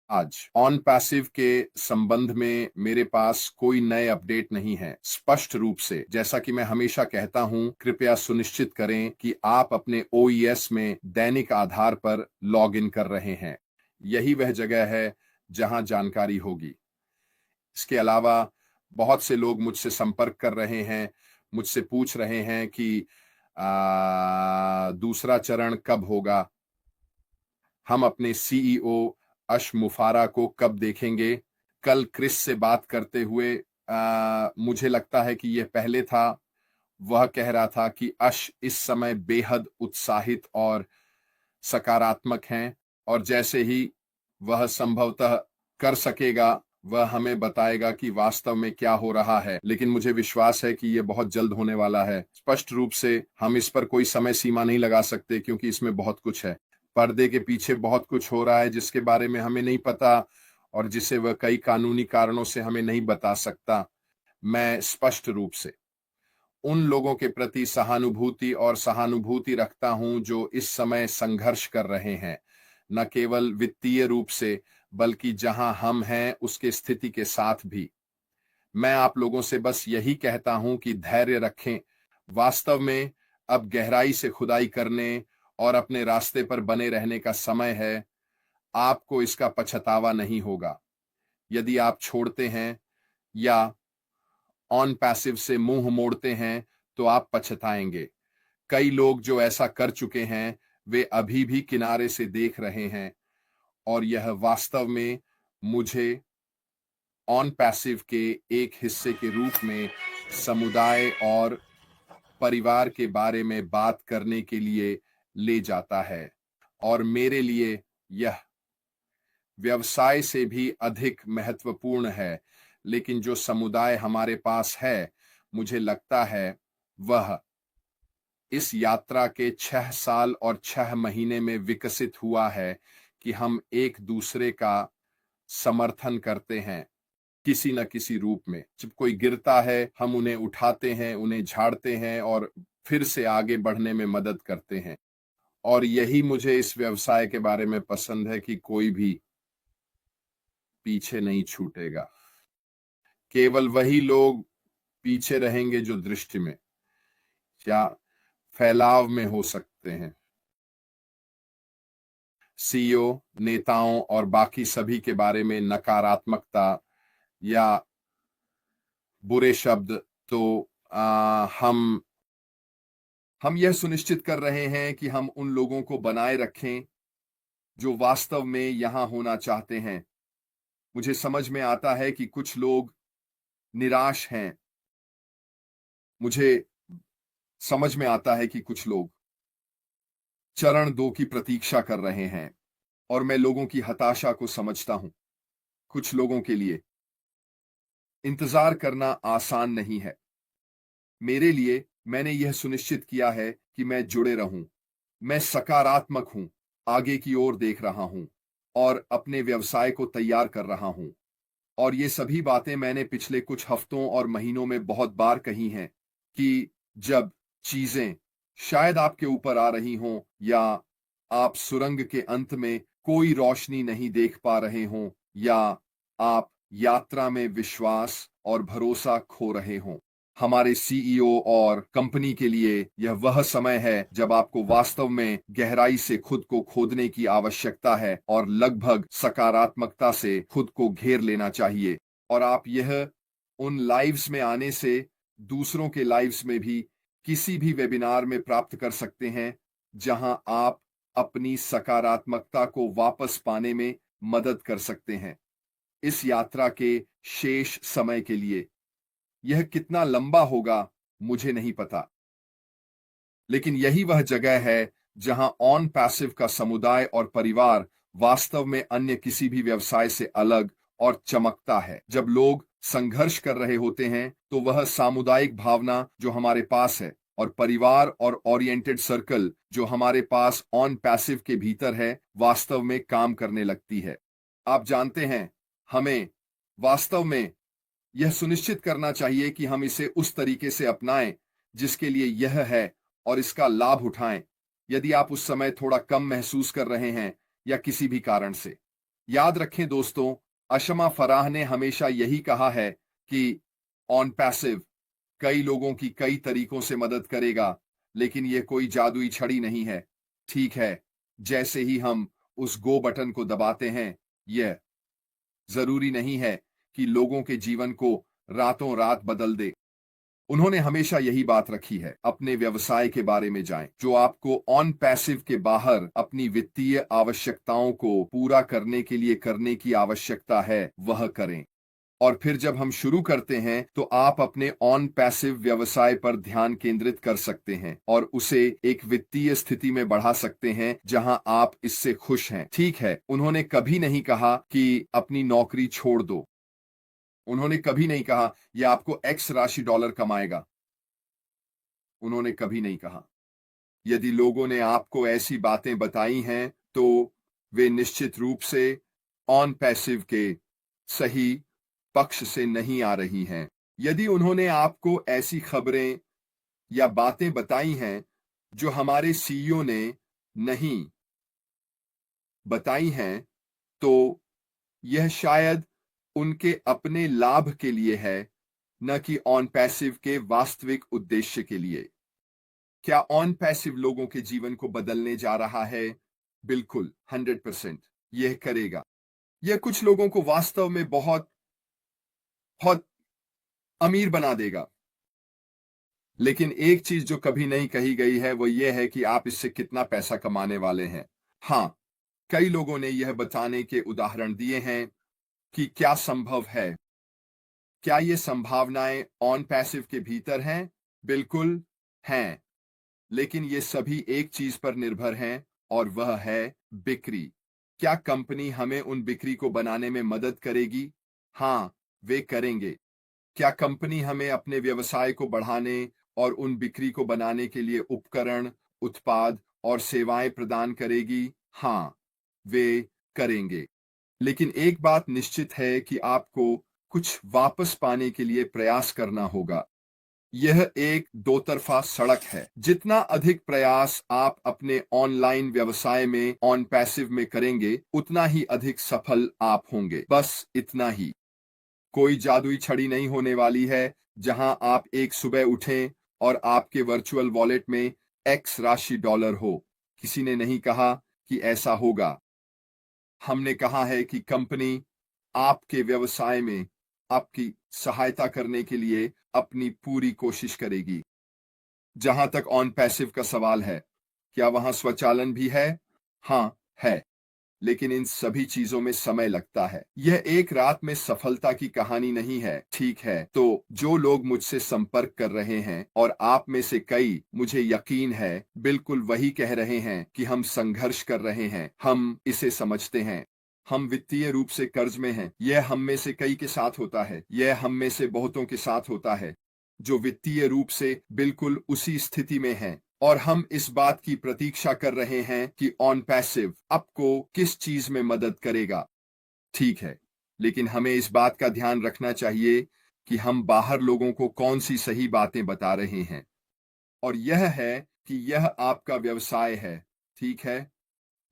आज on passive के संबंध में मेरे पास कोई नए अपडेट नहीं है। स्पष्ट रूप से, जैसा कि मैं हमेशा कहता हूं, कृपया सुनिश्चित करें कि आप अपने ओईएस में दैनिक आधार पर लॉग इन कर रहे हैं। यही वह जगह है जहां जानकारी होगी। इसके अलावा बहुत से लोग मुझसे संपर्क कर रहे हैं, मुझसे पूछ रहे हैं कि दूसरा चरण कब होगा, हम अपने सीईओ अश मुफारा को कब देखेंगे। कल क्रिस से बात करते हुए मुझे लगता है कि यह पहले था, वह कह रहा था कि अश इस समय बेहद उत्साहित और सकारात्मक हैं और जैसे ही वह संभवतः कर सकेगा वह हमें बताएगा कि वास्तव में क्या हो रहा है। लेकिन मुझे विश्वास है कि यह बहुत जल्द होने वाला है। स्पष्ट रूप से हम इस पर कोई समय सीमा नहीं लगा सकते क्योंकि इसमें बहुत कुछ है। पर्दे के पीछे बहुत कुछ हो रहा है जिसके बारे में हमें नहीं पता और जिसे वह कई कानूनी कारणों से हमें नहीं बता सकता। मैं स्पष्ट रूप से उन लोगों के प्रति सहानुभूति रखता हूं जो इस समय संघर्ष कर रहे हैं, न केवल वित्तीय रूप से बल्कि जहां हम हैं उसके स्थिति के साथ भी। मैं आप लोगों से बस यही कहता हूं कि धैर्य रखें। वास्तव में अब गहराई से खुदाई करने और अपने रास्ते पर बने रहने का समय है। आपको इसका पछतावा नहीं होगा। यदि आप छोड़ते हैं या ऑन पैसिव से मुंह मोड़ते हैं तो आप पछताएंगे। कई लोग जो ऐसा कर चुके हैं वे अभी भी किनारे से देख रहे हैं और यह वास्तव में मुझे ऑन पैसिव के एक हिस्से के रूप में समुदाय और परिवार के बारे में बात करने के लिए ले जाता है। और मेरे लिए यह व्यवसाय से भी अधिक महत्वपूर्ण है। लेकिन जो समुदाय हमारे पास है, मुझे लगता है वह इस यात्रा के 6 साल और 6 महीने में विकसित हुआ है कि हम एक दूसरे का समर्थन करते हैं किसी न किसी रूप में। जब कोई गिरता है हम उन्हें उठाते हैं, उन्हें झाड़ते हैं और फिर से आगे बढ़ने में मदद करते हैं। और यही मुझे इस व्यवसाय के बारे में पसंद है कि कोई भी पीछे नहीं छूटेगा। केवल वही लोग पीछे रहेंगे जो दृष्टि में या फैलाव में हो सकते हैं। सीईओ, नेताओं और बाकी सभी के बारे में नकारात्मकता या बुरे शब्द, तो हम यह सुनिश्चित कर रहे हैं कि हम उन लोगों को बनाए रखें जो वास्तव में यहां होना चाहते हैं। मुझे समझ में आता है कि कुछ लोग निराश हैं। मुझे समझ में आता है कि कुछ लोग चरण 2 की प्रतीक्षा कर रहे हैं और मैं लोगों की हताशा को समझता हूं। कुछ लोगों के लिए इंतजार करना आसान नहीं है। मेरे लिए मैंने यह सुनिश्चित किया है कि मैं जुड़े रहूं। मैं सकारात्मक हूं, आगे की ओर देख रहा हूं और अपने व्यवसाय को तैयार कर रहा हूं। और ये सभी बातें मैंने पिछले कुछ हफ्तों और महीनों में बहुत बार कही हैं कि जब चीजें शायद आपके ऊपर आ रही हों या आप सुरंग के अंत में कोई रोशनी नहीं देख पा रहे हों या आप यात्रा में विश्वास और भरोसा खो रहे हों, हमारे सीईओ और कंपनी के लिए यह वह समय है जब आपको वास्तव में गहराई से खुद को खोदने की आवश्यकता है और लगभग सकारात्मकता से खुद को घेर लेना चाहिए। और आप यह उन लाइव्स में आने से दूसरों के लाइव्स में भी किसी भी वेबिनार में प्राप्त कर सकते हैं जहां आप अपनी सकारात्मकता को वापस पाने में मदद कर सकते हैं। इस यात्रा के शेष समय के लिए यह कितना लंबा होगा मुझे नहीं पता, लेकिन यही वह जगह है जहां ऑन पैसिव का समुदाय और परिवार वास्तव में अन्य किसी भी व्यवसाय से अलग और चमकता है। जब लोग संघर्ष कर रहे होते हैं तो वह सामुदायिक भावना जो हमारे पास है और परिवार और ओरिएंटेड सर्कल जो हमारे पास ऑन पैसिव के भीतर है वास्तव में काम करने लगती है। आप जानते हैं, हमें वास्तव में यह सुनिश्चित करना चाहिए कि हम इसे उस तरीके से अपनाएं जिसके लिए यह है और इसका लाभ उठाएं। यदि आप उस समय थोड़ा कम महसूस कर रहे हैं या किसी भी कारण से, याद रखें दोस्तों, अशमा फराह ने हमेशा यही कहा है कि ऑन पैसिव कई लोगों की कई तरीकों से मदद करेगा, लेकिन यह कोई जादुई छड़ी नहीं है। ठीक है, जैसे ही हम उस गो बटन को दबाते हैं, यह जरूरी नहीं है कि लोगों के जीवन को रातों रात बदल दे। उन्होंने हमेशा यही बात रखी है, अपने व्यवसाय के बारे में जाएं, जो आपको ऑन पैसिव के बाहर अपनी वित्तीय आवश्यकताओं को पूरा करने के लिए करने की आवश्यकता है, वह करें। और फिर जब हम शुरू करते हैं तो आप अपने ऑन पैसिव व्यवसाय पर ध्यान केंद्रित कर सकते हैं और उसे एक वित्तीय स्थिति में बढ़ा सकते हैं जहां आप इससे खुश हैं। ठीक है, उन्होंने कभी नहीं कहा कि अपनी नौकरी छोड़ दो। उन्होंने कभी नहीं कहा यह आपको एक्स राशि डॉलर कमाएगा। उन्होंने कभी नहीं कहा। यदि लोगों ने आपको ऐसी बातें बताई हैं तो वे निश्चित रूप से ऑन पैसिव के सही पक्ष से नहीं आ रही हैं। यदि उन्होंने आपको ऐसी खबरें या बातें बताई हैं जो हमारे सीईओ ने नहीं बताई हैं, तो यह शायद उनके अपने लाभ के लिए है, न कि ऑन पैसिव के वास्तविक उद्देश्य के लिए। क्या ऑन पैसिव लोगों के जीवन को बदलने जा रहा है? बिल्कुल, 100% यह करेगा। यह कुछ लोगों को वास्तव में बहुत बहुत अमीर बना देगा। लेकिन एक चीज जो कभी नहीं कही गई है वो यह है कि आप इससे कितना पैसा कमाने वाले हैं। हां, कई लोगों ने यह बताने के उदाहरण दिए हैं कि क्या संभव है। क्या ये संभावनाएं ऑन पैसिव के भीतर हैं? बिल्कुल हैं, लेकिन ये सभी एक चीज पर निर्भर हैं और वह है बिक्री। क्या कंपनी हमें उन बिक्री को बनाने में मदद करेगी? हां, वे करेंगे। क्या कंपनी हमें अपने व्यवसाय को बढ़ाने और उन बिक्री को बनाने के लिए उपकरण, उत्पाद और सेवाएं प्रदान करेगी? हां, वे करेंगे। लेकिन एक बात निश्चित है कि आपको कुछ वापस पाने के लिए प्रयास करना होगा। यह एक दो तरफा सड़क है। जितना अधिक प्रयास आप अपने ऑनलाइन व्यवसाय में ऑन पैसिव में करेंगे, उतना ही अधिक सफल आप होंगे। बस इतना ही। कोई जादुई छड़ी नहीं होने वाली है जहां आप एक सुबह उठें और आपके वर्चुअल वॉलेट में एक्स राशि डॉलर हो। किसी ने नहीं कहा कि ऐसा होगा। हमने कहा है कि कंपनी आपके व्यवसाय में आपकी सहायता करने के लिए अपनी पूरी कोशिश करेगी। जहां तक ऑन पैसिव का सवाल है, क्या वहां स्वचालन भी है? हां, है। लेकिन इन सभी चीजों में समय लगता है। यह एक रात में सफलता की कहानी नहीं है। ठीक है, तो जो लोग मुझसे संपर्क कर रहे हैं और आप में से कई, मुझे यकीन है, बिल्कुल वही कह रहे हैं कि हम संघर्ष कर रहे हैं। हम इसे समझते हैं। हम वित्तीय रूप से कर्ज में हैं। यह हम में से कई के साथ होता है। यह हम में से बहुतों के साथ होता है जो वित्तीय रूप से बिल्कुल उसी स्थिति में हैं। और हम इस बात की प्रतीक्षा कर रहे हैं कि ऑन पैसिव आपको किस चीज में मदद करेगा। ठीक है, लेकिन हमें इस बात का ध्यान रखना चाहिए कि हम बाहर लोगों को कौन सी सही बातें बता रहे हैं। और यह है कि यह आपका व्यवसाय है। ठीक है,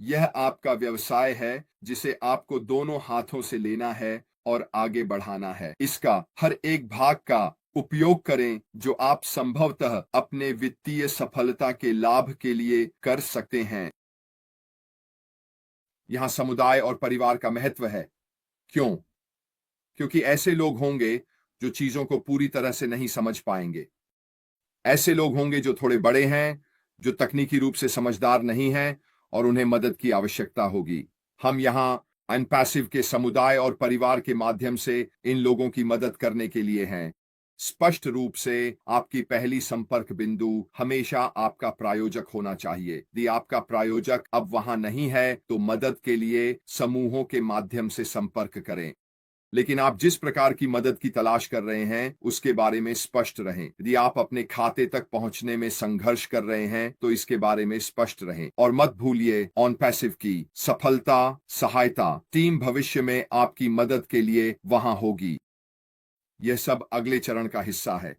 यह आपका व्यवसाय है जिसे आपको दोनों हाथों से लेना है और आगे बढ़ाना है। इसका हर एक भाग का उपयोग करें जो आप संभवतः अपने वित्तीय सफलता के लाभ के लिए कर सकते हैं। यहां समुदाय और परिवार का महत्व है। क्यों? क्योंकि ऐसे लोग होंगे जो चीजों को पूरी तरह से नहीं समझ पाएंगे। ऐसे लोग होंगे जो थोड़े बड़े हैं, जो तकनीकी रूप से समझदार नहीं हैं और उन्हें मदद की आवश्यकता होगी। हम यहाँ अनपैसिव के समुदाय और परिवार के माध्यम से इन लोगों की मदद करने के लिए हैं। स्पष्ट रूप से आपकी पहली संपर्क बिंदु हमेशा आपका प्रायोजक होना चाहिए। यदि आपका प्रायोजक अब वहां नहीं है तो मदद के लिए समूहों के माध्यम से संपर्क करें। लेकिन आप जिस प्रकार की मदद की तलाश कर रहे हैं उसके बारे में स्पष्ट रहें। यदि आप अपने खाते तक पहुंचने में संघर्ष कर रहे हैं तो इसके बारे में स्पष्ट रहें। और मत भूलिए, ऑन पैसिव की सफलता, सहायता, टीम भविष्य में आपकी मदद के लिए वहां होगी। यह सब अगले चरण का हिस्सा है।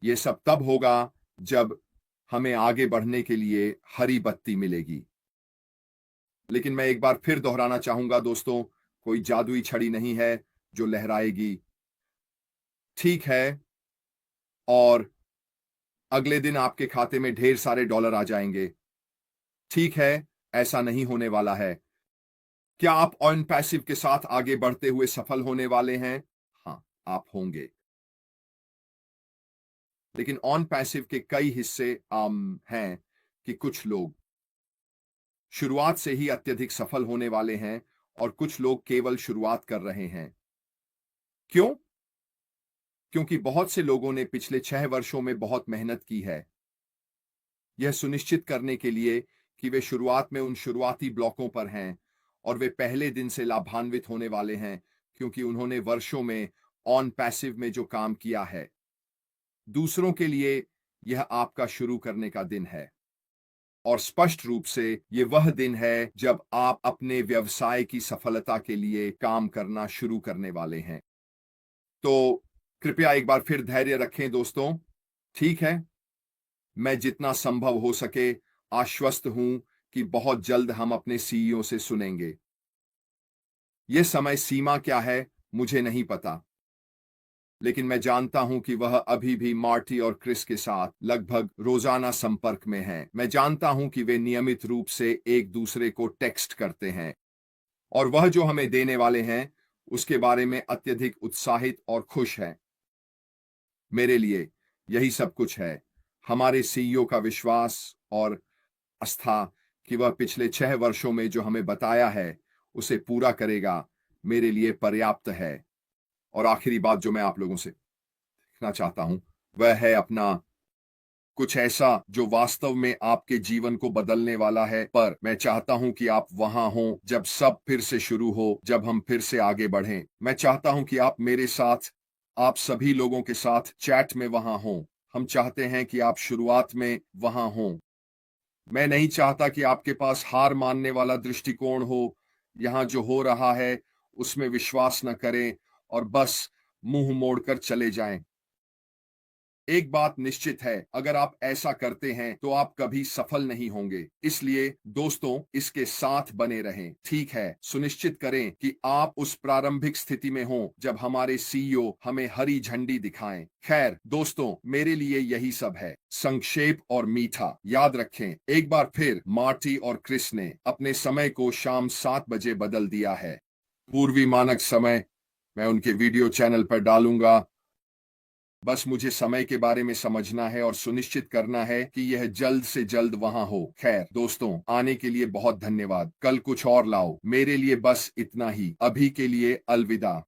यह सब तब होगा जब हमें आगे बढ़ने के लिए हरी बत्ती मिलेगी। लेकिन मैं एक बार फिर दोहराना चाहूंगा दोस्तों, कोई जादुई छड़ी नहीं है जो लहराएगी, ठीक है, और अगले दिन आपके खाते में ढेर सारे डॉलर आ जाएंगे, ठीक है, ऐसा नहीं होने वाला है। क्या आप ऑन पैसिव के साथ आगे बढ़ते हुए सफल होने वाले हैं? हाँ, आप होंगे। लेकिन ऑन पैसिव के कई हिस्से हैं कि कुछ लोग शुरुआत से ही अत्यधिक सफल होने वाले हैं और कुछ लोग केवल शुरुआत कर रहे हैं। क्यों? क्योंकि बहुत से लोगों ने पिछले 6 वर्षों में बहुत मेहनत की है यह सुनिश्चित करने के लिए कि वे शुरुआत में उन शुरुआती ब्लॉकों पर हैं और वे पहले दिन से लाभान्वित होने वाले हैं क्योंकि उन्होंने वर्षों में ऑन पैसिव में जो काम किया है। दूसरों के लिए यह आपका शुरू करने का दिन है और स्पष्ट रूप से ये वह दिन है जब आप अपने व्यवसाय की सफलता के लिए काम करना शुरू करने वाले हैं। तो कृपया एक बार फिर धैर्य रखें दोस्तों, ठीक है? मैं जितना संभव हो सके आश्वस्त हूं कि बहुत जल्द हम अपने सीईओ से सुनेंगे। यह समय सीमा क्या है मुझे नहीं पता, लेकिन मैं जानता हूं कि वह अभी भी मार्टी और क्रिस के साथ लगभग रोजाना संपर्क में हैं। मैं जानता हूं कि वे नियमित रूप से एक दूसरे को टेक्स्ट करते हैं और वह जो हमें देने वाले हैं उसके बारे में अत्यधिक उत्साहित और खुश हैं। मेरे लिए यही सब कुछ है। हमारे सीईओ का विश्वास और आस्था कि वह पिछले 6 वर्षों में जो हमें बताया है उसे पूरा करेगा मेरे लिए पर्याप्त है। और आखिरी बात जो मैं आप लोगों से सीखना चाहता हूं वह है अपना कुछ ऐसा जो वास्तव में आपके जीवन को बदलने वाला है। पर मैं चाहता हूं कि आप वहां हों जब सब फिर से शुरू हो, जब हम फिर से आगे बढ़ें। मैं चाहता हूं कि आप मेरे साथ, आप सभी लोगों के साथ चैट में वहां हों। हम चाहते हैं कि आप शुरुआत में वहां हों। मैं नहीं चाहता कि आपके पास हार मानने वाला दृष्टिकोण हो। यहां जो हो रहा है उसमें विश्वास न करें और बस मुंह मोड़कर चले जाएं। एक बात निश्चित है, अगर आप ऐसा करते हैं तो आप कभी सफल नहीं होंगे। इसलिए दोस्तों इसके साथ बने रहें, ठीक है? सुनिश्चित करें कि आप उस प्रारंभिक स्थिति में हों जब हमारे सीईओ हमें हरी झंडी दिखाएं। खैर दोस्तों, मेरे लिए यही सब है, संक्षेप और मीठा। याद रखें, एक बार फिर मार्टी और क्रिस ने अपने समय को शाम 7 बजे बदल दिया है। पूर्वी मानक समय मैं उनके वीडियो चैनल पर डालूंगा। बस मुझे समय के बारे में समझना है और सुनिश्चित करना है कि यह जल्द से जल्द वहां हो। खैर दोस्तों, आने के लिए बहुत धन्यवाद। कल कुछ और लाओ। मेरे लिए बस इतना ही। अभी के लिए अलविदा।